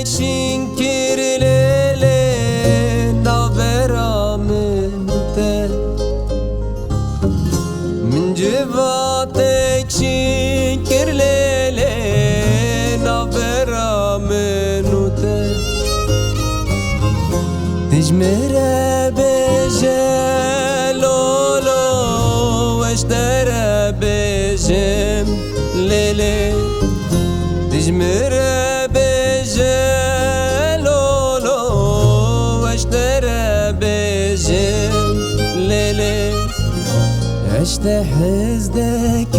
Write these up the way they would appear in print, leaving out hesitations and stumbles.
شنكر ليلي نافرا من تل من جباتك شنكر ليلي نافرا من تل تجمر بجلولو واشترى بجم ليلي تجمر بجلولو واشترى بجم ليلي عشت حزدك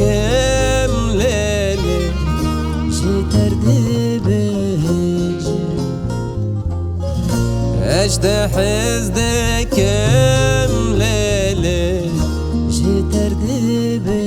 ليلي جيت اردبج عشت حزدك ليلي جيت اردبج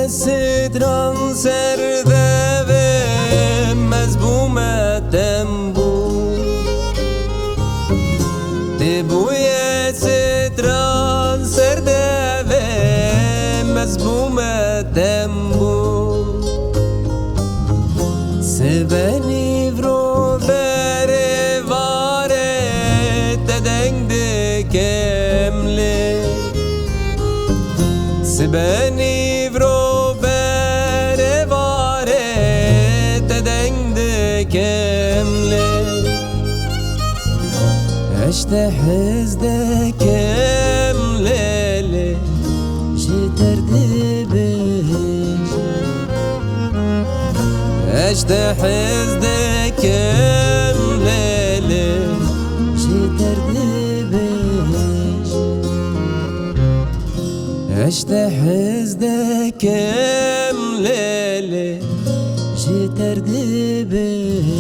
ستران سردوه مزبومه تنبو دبوی ستران سردوه مزبومه تنبو سبنی ورو بره واره تدنگ دکمله سبنی ورو عشت حزدك ليلي جيت اردبج عشت حزدك ليلي جيت اردبج عشت حزدك ليلي جيت اردبج